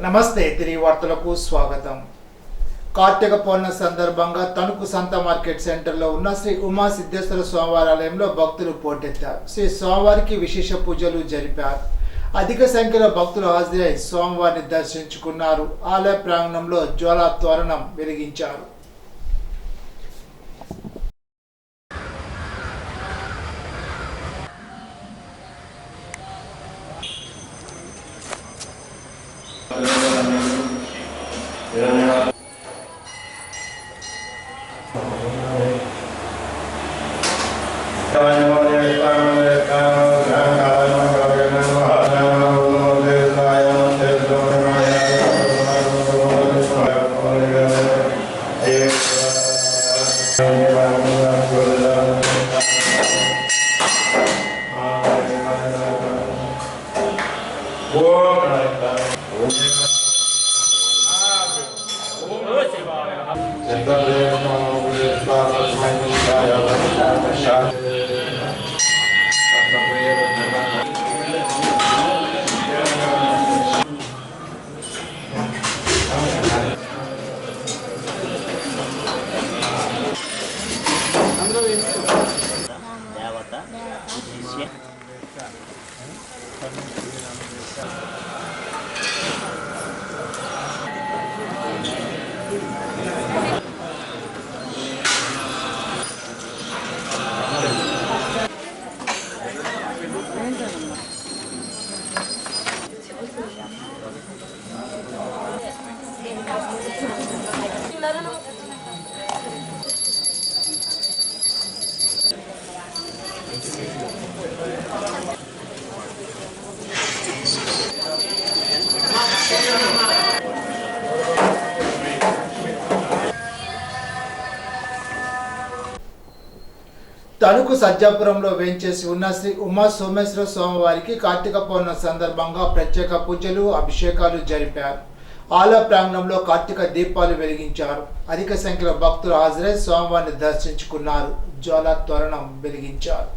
నమస్తే తిరిగి వార్తలకు స్వాగతం. కార్తీక పౌర్ణమి సందర్భంగా తణుకు సంత మార్కెట్ సెంటర్లో ఉన్న శ్రీ ఉమా సిద్ధేశ్వర స్వామివారి ఆలయంలో భక్తులు పోటెత్తారు. శ్రీ స్వామివారికి విశేష పూజలు జరిపారు. అధిక సంఖ్యలో భక్తులు హాజరై స్వామివారిని దర్శించుకున్నారు. ఆలయ ప్రాంగణంలో జ్వాలా తోరణం వెలిగించారు. తణుకు సజ్జాపురంలో వేంచేసి ఉన్న శ్రీ ఉమా సోమేశ్వర స్వామివారికి కార్తీక పౌర్ణమి సందర్భంగా ప్రత్యేక పూజలు అభిషేకాలు జరిపారు. ఆలయ ప్రాంగణంలో కార్తీక దీపాలు వెలిగించారు. అధిక సంఖ్యలో భక్తులు హాజరై స్వామివారిని దర్శించుకున్నారు. జ్వాలా తోరణం వెలిగించారు.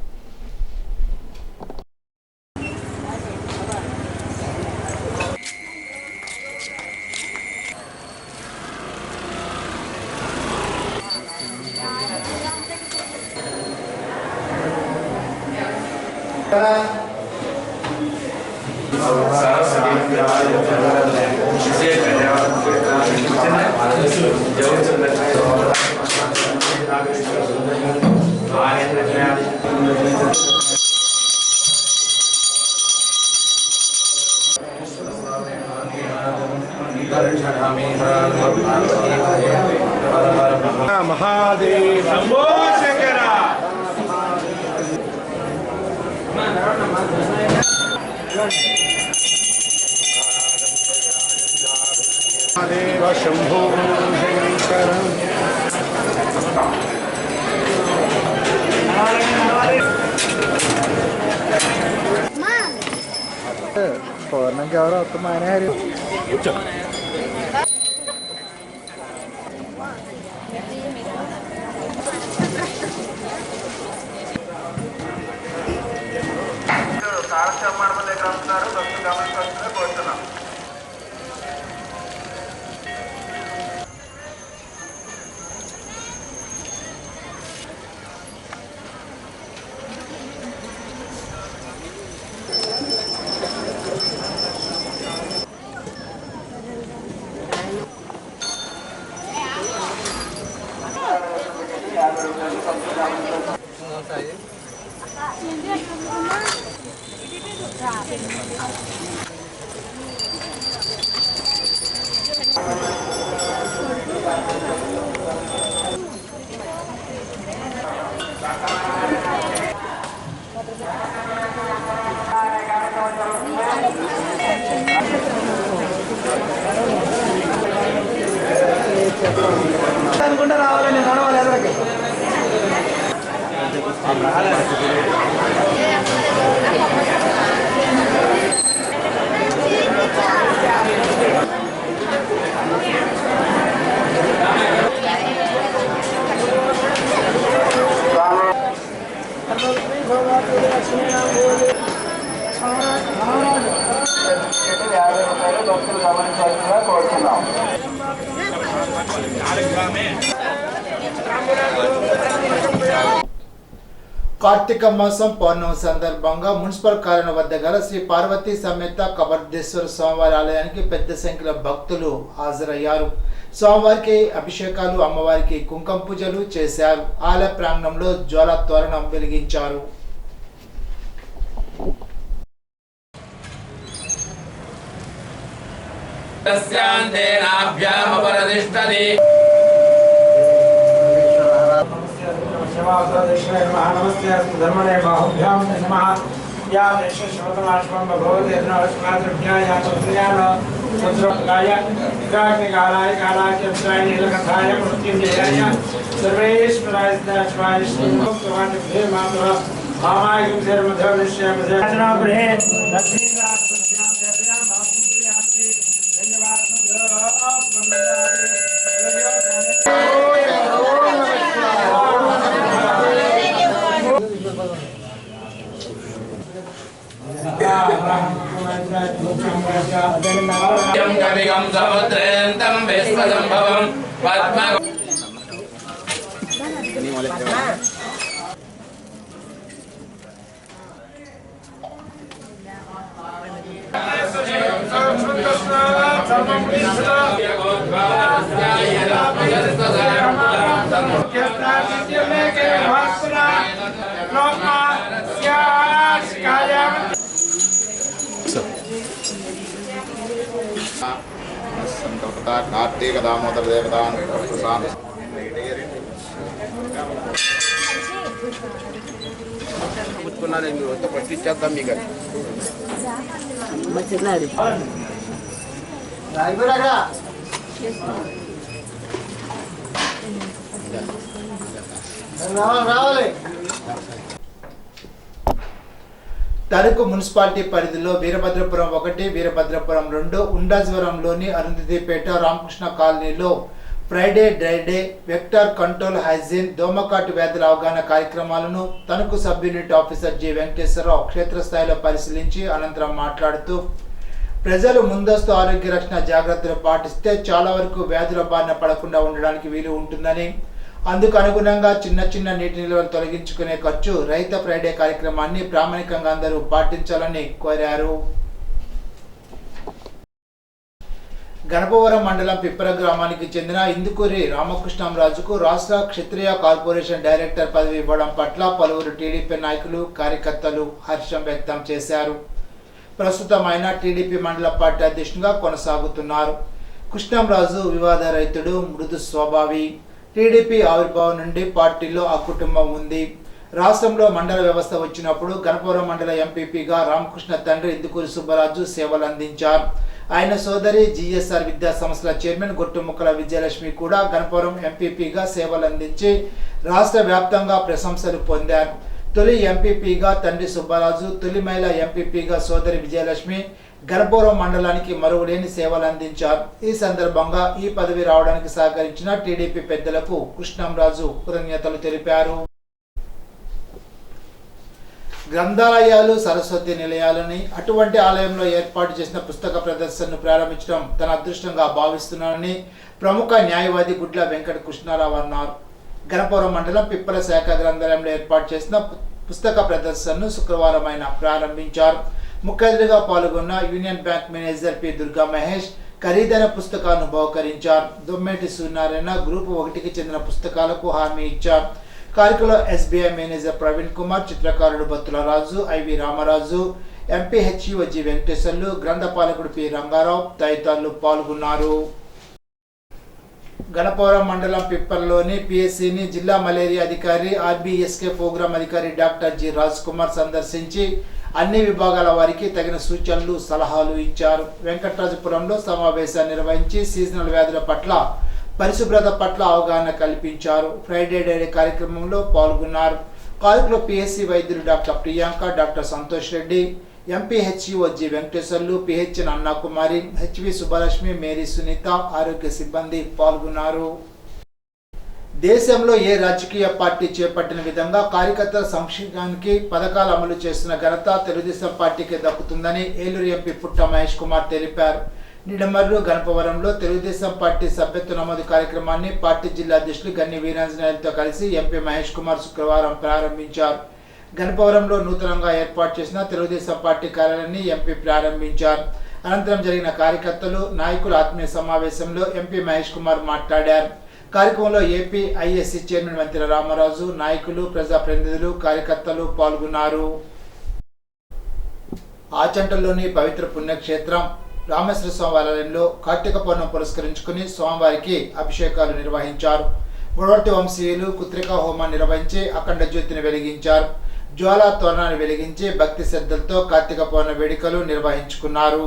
महादेव शंभो शंकर महादेव शंभो शंकर पौर्णम क्या हो रहा तो मायने है భక్తులు గమనించాల్సిందిగా కోరుతున్నాం. కార్తీక మాసం పౌర్ణమి సందర్భంగా మున్సిపల్ కార్యాలయం వద్ద గల శ్రీ పార్వతీ సమేత కబర్దేశ్వర స్వామివారి ఆలయానికి పెద్ద సంఖ్యలో భక్తులు హాజరయ్యారు. స్వామివారికి అభిషేకాలు, అమ్మవారికి కుంకుమ పూజలు చేశారు. ఆలయ ప్రాంగణంలో జ్వాల తోరణం వెలిగించారు. नमस्ते धर्मणे बाहुभ्यां नमः या देशश्रोतमाश्वं भगवते नमस्काराभ्यां या तत्त्वज्ञान सत्रोत्काय कालाय कालाच्यप्राय नीलकंठाय मृत्युंजयाय सर्वेश्वराय दाशवाय श्रीभक्तवादिभ्ये मातरः मामायं सर्वधर्मस्य मधुरचना गृहे लक्ष्मीनाथस्यां देव्यां मातुप्रियास्ति कविगं समुद्रेन्तं विश्वसंभवं पद्म कार्तिक दामोदर देवतान పట్టించేద్దాం మీకు రావాలి. తణుకు మున్సిపాలిటీ పరిధిలో వీరభద్రపురం 1, వీరభద్రపురం 2, ఉండాజ్వరంలోని అరుంధతిపేట రామకృష్ణ కాలనీలో Friday dry day vector control hygiene దోమకాటు వ్యాధుల అవగాహన కార్యక్రమాలను Tanuku sub unit officer G Venkateswararao క్షేత్రస్థాయిలో పరిశీలించి అనంతరం మాట్లాడుతూ ప్రజలు ముందస్తు ఆరోగ్య రక్షణ జాగ్రత్తలు పాటిస్తే చాలా వరకు వ్యాధుల బారిన పడకుండా ఉండడానికి వీలు ఉంటుందని, అందుకు అనుగుణంగా చిన్న చిన్న నీటి నిల్వలు తొలగించుకునే ఖర్చు రహిత ఫ్రైడే కార్యక్రమాన్ని ప్రామాణికంగా అందరూ పాటించాలని కోరారు. గణపవరం మండలం పిప్పర గ్రామానికి చెందిన ఇందుకూరి రామకృష్ణంరాజుకు రాష్ట్ర క్షత్రియ కార్పొరేషన్ డైరెక్టర్ పదవి ఇవ్వడం పట్ల పలువురు టీడీపీ నాయకులు, కార్యకర్తలు హర్షం వ్యక్తం చేశారు. ప్రస్తుతం ఆయన టీడీపీ మండల పార్టీ అధ్యక్షునిగా కొనసాగుతున్నారు. కృష్ణంరాజు వివాద రైతుడు, మృదు స్వభావి. టీడీపీ ఆవిర్భావం నుండి పార్టీలో ఆ కుటుంబం ఉంది. రాష్ట్రంలో మండల వ్యవస్థ వచ్చినప్పుడు గణపవరం మండల ఎంపీపీగా రామకృష్ణ తండ్రి ఇందుకూరి సుబ్బరాజు సేవలు అందించారు. ఆయన సోదరి జిఎస్ఆర్ విద్యా సంస్థల చైర్మన్ గొట్టుముక్కల విజయలక్ష్మి కూడా గణపవరం ఎంపీపీగా సేవలు అందించి రాష్ట్ర వ్యాప్తంగా ప్రశంసలు పొందారు. తొలి ఎంపీపీగా తండ్రి సుబ్బరాజు, తొలి మహిళా ఎంపీపీగా సోదరి విజయలక్ష్మి గణపవరం మండలానికి మరువలేని సేవలు అందించారు. ఈ సందర్భంగా ఈ పదవి రావడానికి సహకరించిన టీడీపీ పెద్దలకు కృష్ణంరాజు కృతజ్ఞతలు తెలిపారు. గ్రంథాలయాలు సరస్వతి నిలయాలని, అటువంటి ఆలయంలో ఏర్పాటు చేసిన పుస్తక ప్రదర్శనను ప్రారంభించడం తన అదృష్టంగా భావిస్తున్నానని ప్రముఖ న్యాయవాది గుడ్ల వెంకట కృష్ణారావు అన్నారు. గణపవరం మండలం పిప్పల శాఖ గ్రంథాలయంలో ఏర్పాటు చేసిన పుస్తక ప్రదర్శనను శుక్రవారం ఆయన ప్రారంభించారు. ముఖ్య అతిథిగా పాల్గొన్న union bank manager P Durga Mahesh ఖరీదైన పుస్తకాలను బహుకరించారు. దొమ్మేటి సూర్యనారాయణ గ్రూప్ 1కి చెందిన పుస్తకాలకు హామీ ఇచ్చారు. కార్యక్రమంలో ఎస్బీఐ మేనేజర్ ప్రవీణ్ కుమార్, చిత్రకారుడు Battula Raju, IV Ramaraju, MPHEO G Venkateswarlu, గ్రంథపాలకుడు పి రంగారావు తదితరులు పాల్గొన్నారు. గణపవరం మండలం పిప్పర్లోని పిఎస్సిని జిల్లా మలేరియా అధికారి, ఆర్బీఎస్కే ప్రోగ్రాం అధికారి డాక్టర్ జి రాజ్ కుమార్ సందర్శించి అన్ని విభాగాల వారికి తగిన సూచనలు, సలహాలు ఇచ్చారు. వెంకటరాజపురంలో సమావేశాన్ని నిర్వహించి సీజనల్ వ్యాధుల పట్ల, పరిశుభ్రత పట్ల అవగాహన కల్పించారు. ఫ్రైడే డైరీ కార్యక్రమంలో పాల్గొన్నారు. కార్యక్రమంలో పిఎస్సి వైద్యులు doctor Priyanka, doctor Santosh Reddy, MPHEO G Venkateswarlu, PHN Annakumari, HV Subbalakshmi, Mary Sunitha, ఆరోగ్య సిబ్బంది పాల్గొన్నారు. దేశంలో ఏ రాజకీయ పార్టీ చేపట్టిన విధంగా కార్యకర్తల సంక్షేమానికి పథకాలు అమలు చేస్తున్న ఘనత తెలుగుదేశం పార్టీకి దక్కుతుందని ఏలూరు ఎంపీ పుట్ట మహేష్ కుమార్ తెలిపారు. నిడమర్రు గణపవరంలో తెలుగుదేశం పార్టీ సభ్యత్వ నమోదు కార్యక్రమాన్ని పార్టీ జిల్లా అధ్యక్షులు గన్ని వీరాంజనేయులతో కలిసి ఎంపీ మహేష్ కుమార్ శుక్రవారం ప్రారంభించారు. గణపవరంలో నూతనంగా ఏర్పాటు చేసిన తెలుగుదేశం పార్టీ కార్యాలయాన్ని ఎంపీ ప్రారంభించారు. అనంతరం జరిగిన కార్యకర్తలు నాయకుల ఆత్మీయ సమావేశంలో ఎంపీ మహేష్ కుమార్ మాట్లాడారు. కార్యక్రమంలో ఏపీ ఐఎస్సీ చైర్మన్ మంత్రి రామరాజు, నాయకులు, ప్రజాప్రతినిధులు, కార్యకర్తలు పాల్గొన్నారు. ఆచంటలోని పవిత్ర పుణ్యక్షేత్రం రామేశ్వర స్వామి ఆలయంలో కార్తీక పౌర్ణమి పురస్కరించుకుని స్వామివారికి అభిషేకాలు నిర్వహించారు. గుడవర్తి వంశీయులు కుత్రికా హోమాన్ని నిర్వహించి అఖండ జ్యోతిని వెలిగించారు. జ్వాలా తోరణాన్ని వెలిగించి భక్తి శ్రద్ధలతో కార్తీక పౌర్ణమి వేడుకలు నిర్వహించుకున్నారు.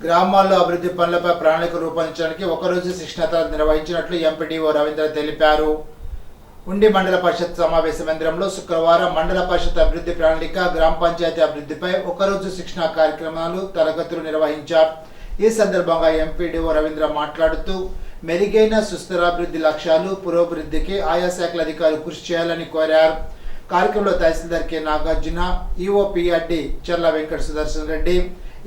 గ్రామాల్లో అభివృద్ధి పనులపై ప్రణాళిక రూపొందించడానికి ఒకరోజు శిక్షణ తరగతి నిర్వహించినట్లు ఎంపీడీఓ రవీంద్ర తెలిపారు. ఉండి మండల పరిషత్ సమావేశ మందిరంలో శుక్రవారం మండల పరిషత్ అభివృద్ధి ప్రణాళిక, గ్రామ పంచాయతీ అభివృద్ధిపై ఒకరోజు శిక్షణ కార్యక్రమాలు, తరగతులు నిర్వహించారు. ఈ సందర్భంగా ఎంపీడీఓ రవీంద్ర మాట్లాడుతూ మెరుగైన సుస్థిరాభివృద్ధి లక్ష్యాలు పురోభివృద్ధికి ఆయా శాఖల అధికారులు కృషి చేయాలని కోరారు. కార్యక్రమంలో tahsildar K Nagarjuna, EOPRD Charla Venkata Sudarshan Reddy,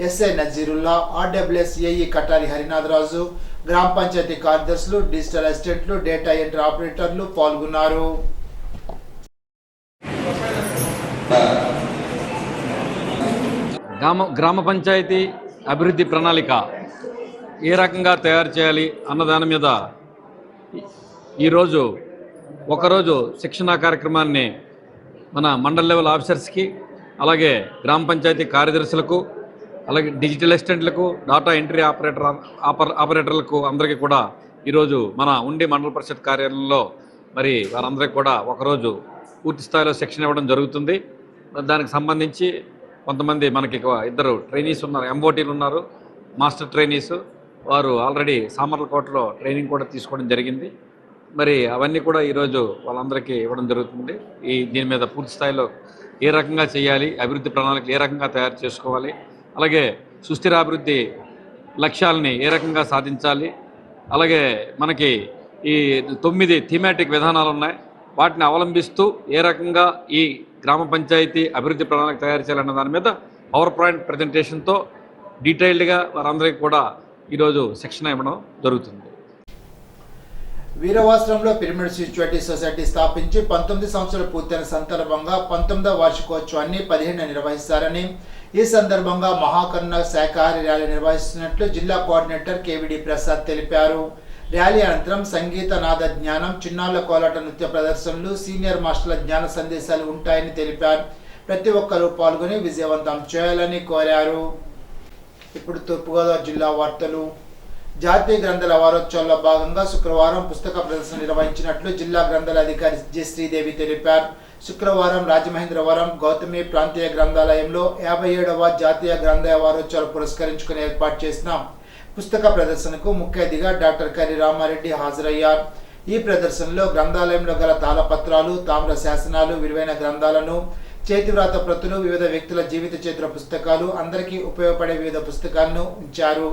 SI Nazirullah, RWS AE Katari Harinatharaju, గ్రామ పంచాయతీ కార్యదర్శులు, డిజిటల్ అసిస్టెంట్లు, డేటా ఎంట్రీ ఆపరేటర్లు పాల్గొన్నారు. గ్రామ పంచాయతీ అభివృద్ధి ప్రణాళిక ఏ రకంగా తయారు చేయాలి అన్న దాని మీద ఈరోజు ఒకరోజు శిక్షణా కార్యక్రమాన్ని మన మండల్ లెవెల్ ఆఫీసర్స్కి, అలాగే గ్రామ పంచాయతీ కార్యదర్శులకు, అలాగే డిజిటల్ అసిస్టెంట్లకు, డాటా ఎంట్రీ ఆపరేటర్లకు అందరికీ కూడా ఈరోజు మన ఉండి మండల పరిషత్ కార్యాలయంలో మరి వారందరికీ కూడా ఒకరోజు పూర్తి స్థాయిలో శిక్షణ ఇవ్వడం జరుగుతుంది. దానికి సంబంధించి కొంతమంది మనకి ఇద్దరు ట్రైనీస్ ఉన్నారు, ఎంఓటీలు ఉన్నారు, మాస్టర్ ట్రైనీస్. వారు ఆల్రెడీ సామర్లకోటలో ట్రైనింగ్ కూడా తీసుకోవడం జరిగింది. మరి అవన్నీ కూడా ఈరోజు వాళ్ళందరికీ ఇవ్వడం జరుగుతుంది. దీని మీద పూర్తి స్థాయిలో ఏ రకంగా చేయాలి, అభివృద్ధి ప్రణాళికలు ఏ రకంగా తయారు చేసుకోవాలి, అలాగే సుస్థిరాభివృద్ధి లక్ష్యాలని ఏ రకంగా సాధించాలి, అలాగే మనకి ఈ 9 థీమాటిక్ విధానాలు ఉన్నాయి, వాటిని అవలంబిస్తూ ఏ రకంగా ఈ గ్రామ పంచాయతీ అభివృద్ధి ప్రణాళిక తయారు చేయాలన్న దాని మీద పవర్ పాయింట్ ప్రజెంటేషన్తో డీటెయిల్డ్గా వారందరికీ కూడా ఈరోజు శిక్షణ ఇవ్వడం జరుగుతుంది. వీరవాసరంలో పిరమిడ్ స్పిరిచువాలిటీ సొసైటీ స్థాపించి 19 సంవత్సరాలు పూర్తయిన సందర్భంగా 19వ వార్షికోత్సవాన్ని 15న నిర్వహిస్తారని, ఈ సందర్భంగా మహాకరుణ శాఖాహారి ర్యాలీ నిర్వహిస్తున్నట్లు జిల్లా కోఆర్డినేటర్ కేవిడి ప్రసాద్ తెలిపారు. ర్యాలీ అనంతరం సంగీత నాద జ్ఞానం, చిన్నాళ్ల కోలాట నృత్య ప్రదర్శనలు, సీనియర్ మాస్టర్ల జ్ఞాన సందేశాలు ఉంటాయని తెలిపారు. ప్రతి ఒక్కరూ పాల్గొని విజయవంతం చేయాలని కోరారు. ఇప్పుడు తూర్పుగోదావరి జిల్లా వార్తలు. జాతీయ గ్రంథాల వారోత్సవాల్లో భాగంగా శుక్రవారం పుస్తక ప్రదర్శన నిర్వహించినట్లు జిల్లా గ్రంథాల అధికారి జె శ్రీదేవి తెలిపారు. శుక్రవారం రాజమహేంద్రవరం గౌతమి ప్రాంతీయ గ్రంథాలయంలో 57వ జాతీయ గ్రంథాలయ వారోత్సవాలు పురస్కరించుకుని ఏర్పాటు చేసిన పుస్తక ప్రదర్శనకు ముఖ్య అతిథిగా డాక్టర్ కరి రామారెడ్డి హాజరయ్యారు. ఈ ప్రదర్శనలో గ్రంథాలయంలో గల తాళపత్రాలు, తామ్ర శాసనాలు, విలువైన గ్రంథాలను, చేతివ్రాత ప్రతులు, వివిధ వ్యక్తుల జీవిత చరిత్ర పుస్తకాలు, అందరికీ ఉపయోగపడే వివిధ పుస్తకాలను ఉంచారు.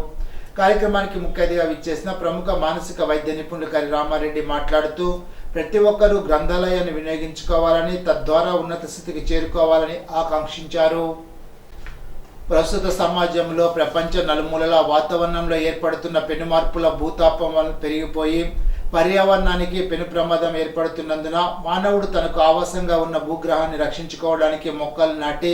కార్యక్రమానికి ముఖ్య అతిథిగా విచ్చేసిన ప్రముఖ మానసిక వైద్య నిపుణులు కరి రామారెడ్డి మాట్లాడుతూ ప్రతి ఒక్కరూ గ్రంథాలయాన్ని వినియోగించుకోవాలని, తద్వారా ఉన్నత స్థితికి చేరుకోవాలని ఆకాంక్షించారు. ప్రస్తుత సమాజంలో ప్రపంచ నలుమూలల వాతావరణంలో ఏర్పడుతున్న పెను మార్పుల భూతాపం పెరిగిపోయి పర్యావరణానికి పెను ప్రమాదం ఏర్పడుతున్నందున మానవుడు తనకు ఆవాసంగా ఉన్న భూగ్రహాన్ని రక్షించుకోవడానికి మొక్కలు నాటి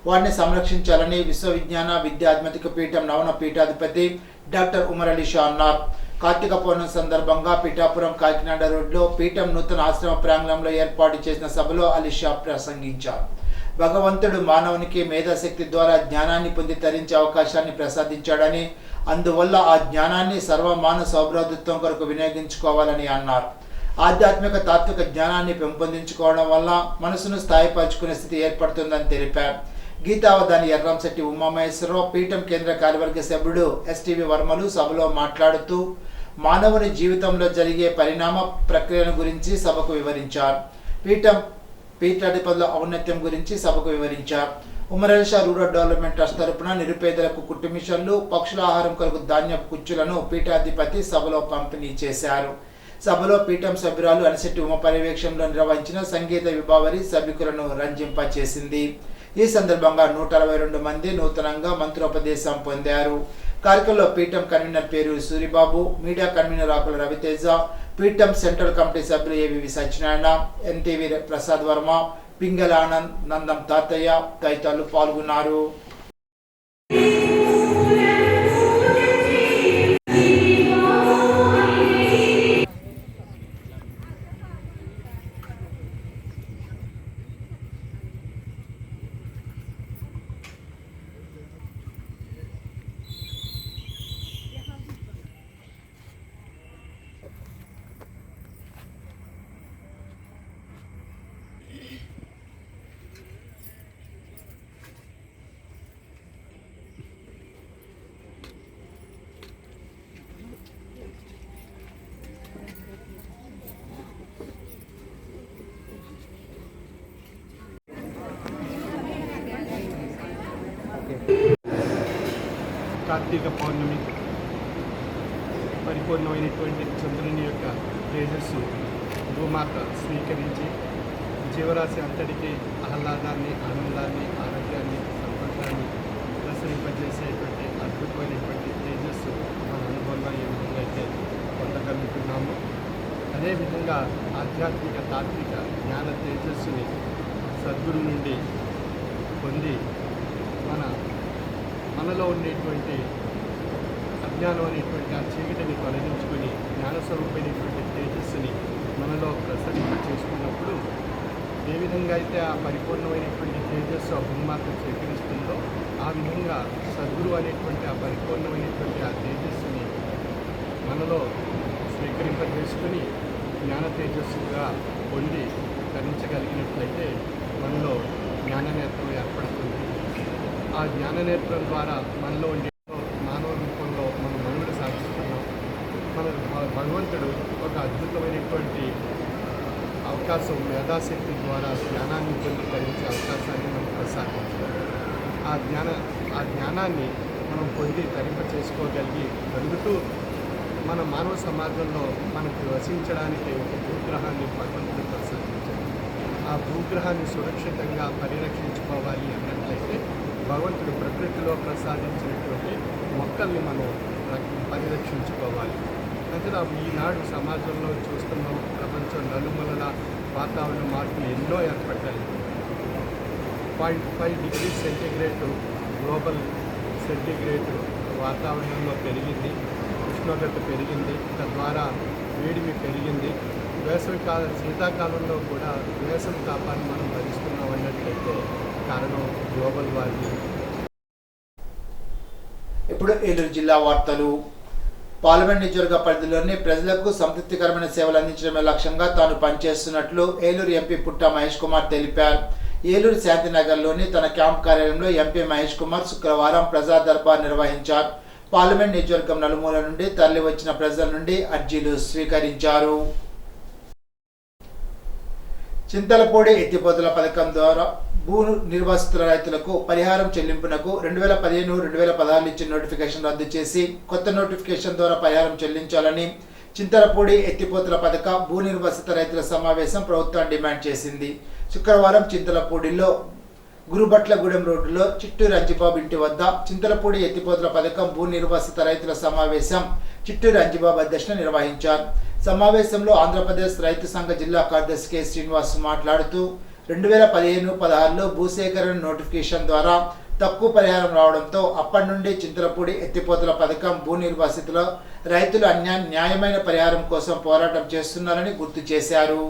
వాటిని సంరక్షించాలని విశ్వవిజ్ఞాన విద్యాత్మక పీఠం నవన పీఠాధిపతి డాక్టర్ ఉమర్ అలీ షా అన్నారు. కార్తీక పౌర్ణమి సందర్భంగా పిఠాపురం కాకినాడ రోడ్లో పీఠం నూతన ఆశ్రమ ప్రాంగణంలో ఏర్పాటు చేసిన సభలో అలీషా ప్రసంగించారు. భగవంతుడు మానవునికి మేధాశక్తి ద్వారా జ్ఞానాన్ని పొంది తరించే అవకాశాన్ని ప్రసాదించాడని, అందువల్ల ఆ జ్ఞానాన్ని సర్వమానవ సౌభ్రాతృత్వం కొరకు వినియోగించుకోవాలని అన్నారు. ఆధ్యాత్మిక తాత్విక జ్ఞానాన్ని పెంపొందించుకోవడం వల్ల మనసును స్థాయిపరచుకునే స్థితి ఏర్పడుతుందని తెలిపారు. గీతావధాని ఎర్రంశెట్టి ఉమామహేశ్వరరావు, పీఠం కేంద్ర కార్యవర్గ సభ్యుడు ఎస్టీవీ వర్మలు సభలో మాట్లాడుతూ మానవుని జీవితంలో జరిగే పరిణామ ప్రక్రియను గురించి సభకు వివరించారు. పీఠాధిపతుల ఔన్నత్యం గురించి సభకు వివరించారు. ఉమరేషా రూరల్ డెవలప్మెంట్ ట్రస్ట్ తరపున నిరుపేదలకు కుట్టు మిషన్లు, పక్షుల ఆహారం కొరకు ధాన్యపు కుచ్చులను పీఠాధిపతి సభలో పంపిణీ చేశారు. సభలో పీఠం సభ్యురాలు అనిశెట్టి ఉమ పర్యవేక్షణలో నిర్వహించిన సంగీత విభావరి సభికులను రంజింపచేసింది. ఈ సందర్భంగా 162 మంది నూతనంగా మంత్రోపదేశం పొందారు. కార్యక్రమంలో పీఠం కన్వీనర్ పేరు సూరిబాబు, మీడియా కన్వీనర్ ఆకుల రవితేజ, పీఠం సెంట్రల్ కమిటీ సభ్యులు ఏవివి సత్యనారాయణ, ఎన్టీవీ ప్రసాద్ వర్మ, పింగళ ఆనంద్, నందం తాతయ్య తదితరులు పాల్గొన్నారు. కార్తీక పౌర్ణమి పరిపూర్ణమైనటువంటి చంద్రుని యొక్క తేజస్సు భూమాత స్వీకరించి జీవరాశి అంతటికీ ఆహ్లాదాన్ని, ఆనందాన్ని, ఆరోగ్యాన్ని, సంతోషాన్ని ప్రసరింపజేసేటువంటి అద్భుతమైనటువంటి తేజస్సు మన అనుభవంలో ఏ విధంగా అయితే పొందగలుగుతున్నాము. అదేవిధంగా ఆధ్యాత్మిక తాత్విక జ్ఞాన తేజస్సుని సద్గురు నుండి పొంది మనలో ఉండేటువంటి అజ్ఞానం అనేటువంటి ఆ చీకటిని తొలగించుకొని జ్ఞానస్వరూపమైనటువంటి తేజస్సుని మనలో ప్రసరింప చేసుకున్నప్పుడు ఏ విధంగా అయితే ఆ పరిపూర్ణమైనటువంటి తేజస్సు ఆ భూమాత స్వీకరిస్తుందో ఆ విధంగా సద్గురు అనేటువంటి ఆ పరిపూర్ణమైనటువంటి ఆ తేజస్సుని మనలో స్వీకరింపజేసుకుని జ్ఞాన తేజస్సుగా పొంది ధరించగలిగినట్లయితే మనలో జ్ఞాననేత్రం ఏర్పడుతుంది. ఆ జ్ఞాననేత్రం ద్వారా మనలో ఉండే మానవ రూపంలో మనం మనుగడ సాగిస్తున్నాం. మన భగవంతుడు ఒక అద్భుతమైనటువంటి అవకాశం మేధాశక్తి ద్వారా జ్ఞానాన్ని పొంది ధరించే అవకాశాన్ని మనం ప్రసాదించాలి. ఆ జ్ఞానాన్ని మనం పొంది ధరింప చేసుకోగలుగుతూ మన మానవ సమాజంలో మనకు వసించడానికి ఒక భూగ్రహాన్ని భగవంతుడు ప్రసాదించారు. ఆ భూగ్రహాన్ని సురక్షితంగా పరిరక్షించుకోవాలి అన్నట్లయితే భగవంతుడు ప్రకృతిలో ప్రసాదించినటువంటి మొక్కల్ని మనం పరిరక్షించుకోవాలి. అందులో ఈనాడు సమాజంలో చూస్తున్నాం, ప్రపంచం నలుమూలల వాతావరణ మార్పులు ఎన్నో ఏర్పడ్డాయి. 0.5 degrees సెంటీగ్రేడ్ గ్లోబల్ సెంటీగ్రేడ్ వాతావరణంలో పెరిగింది, ఉష్ణోగ్రత పెరిగింది, తద్వారా వేడిమి పెరిగింది. శీతాకాలంలో కూడా వేసవి తాపాన్ని మనం భరిస్తున్నాం అన్నట్లయితే కారణం గ్లోబల్ వార్మింగ్. ఇప్పుడు ఏలూరు జిల్లా వార్తలు. పార్లమెంట్ నియోజకవర్గ పరిధిలోని ప్రజలకు సంతృప్తికరమైన సేవలు అందించడమే లక్ష్యంగా తాను పనిచేస్తున్నట్లు ఏలూరు ఎంపీ పుట్ట మహేష్ కుమార్ తెలిపారు. ఏలూరు శాంతినగర్లోని తన క్యాంప్ కార్యాలయంలో ఎంపీ మహేష్ కుమార్ శుక్రవారం ప్రజా దర్బార్ నిర్వహించారు. పార్లమెంట్ నియోజకవర్గం నలుమూల నుండి తరలి వచ్చిన ప్రజల నుండి అర్జీలు స్వీకరించారు. చింతలపూడి ఎత్తిపోతల పథకం ద్వారా భూ నిర్వాసితుల రైతులకు పరిహారం చెల్లింపునకు 2015-2016 ఇచ్చిన నోటిఫికేషన్ రద్దు చేసి కొత్త నోటిఫికేషన్ ద్వారా పరిహారం చెల్లించాలని చింతలపూడి ఎత్తిపోతల పథక భూ నిర్వాసిత రైతుల సమావేశం ప్రభుత్వం డిమాండ్ చేసింది. శుక్రవారం చింతలపూడిలో గురుబట్లగూడెం రోడ్డులో చిట్టూరు అంజిబాబు ఇంటి వద్ద చింతలపూడి ఎత్తిపోతల పథకం భూ నిర్వాసిత రైతుల సమావేశం చిట్టూరు అంజిబాబు అధ్యక్షతన నిర్వహించారు. సమావేశంలో ఆంధ్రప్రదేశ్ రైతు సంఘ జిల్లా కార్యదర్శి కె శ్రీనివాస్ మాట్లాడుతూ 2015-16లో భూసేకరణ నోటిఫికేషన్ ద్వారా తక్కువ పరిహారం రావడంతో అప్పటి నుండి చింతలపూడి ఎత్తిపోతల పథకం భూ నిర్వాసితుల రైతులు న్యాయమైన పరిహారం కోసం పోరాటం చేస్తున్నారని గుర్తు చేశారు.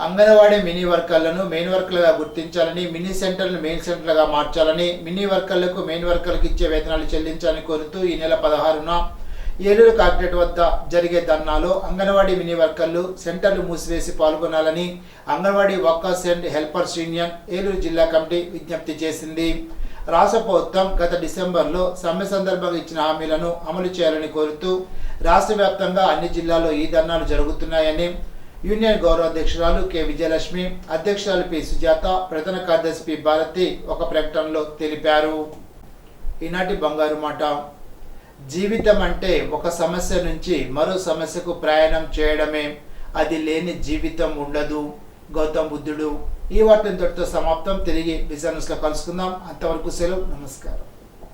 అంగన్వాడీ మినీ వర్కర్లను మెయిన్ వర్కర్లుగా గుర్తించాలని, మినీ సెంటర్లను మెయిన్ సెంటర్లుగా మార్చాలని, మినీ వర్కర్లకు మెయిన్ వర్కర్లకు ఇచ్చే వేతనాలు చెల్లించాలని కోరుతూ ఈ నెల 16న ఏలూరు కలెక్టరేట్ వద్ద జరిగే ధర్నాలో అంగన్వాడీ మినీ వర్కర్లు సెంటర్లు మూసివేసి పాల్గొనాలని anganwadi workers and helpers union Eluru జిల్లా కమిటీ విజ్ఞప్తి చేసింది. రాష్ట్ర ప్రభుత్వం గత డిసెంబర్లో సమ్మె సందర్భంగా ఇచ్చిన హామీలను అమలు చేయాలని కోరుతూ రాష్ట్ర వ్యాప్తంగా అన్ని జిల్లాల్లో ఈ ధర్నాలు జరుగుతున్నాయని యూనియన్ గౌరవ అధ్యక్షురాలు కె విజయలక్ష్మి, అధ్యక్షురాలు పి సుజాత, ప్రధాన కార్యదర్శి పి భారతి ఒక ప్రకటనలో తెలిపారు. ఈనాటి బంగారు మాట. జీవితం అంటే ఒక సమస్య నుంచి మరో సమస్యకు ప్రయాణం చేయడమే. అది లేని జీవితం ఉండదు. గౌతమ్ బుద్ధుడు. ఈ వార్త ఇంతటితో సమాప్తం. తిరిగి బిజినెస్లో కలుసుకుందాం. అంతవరకు సెలవు. నమస్కారం.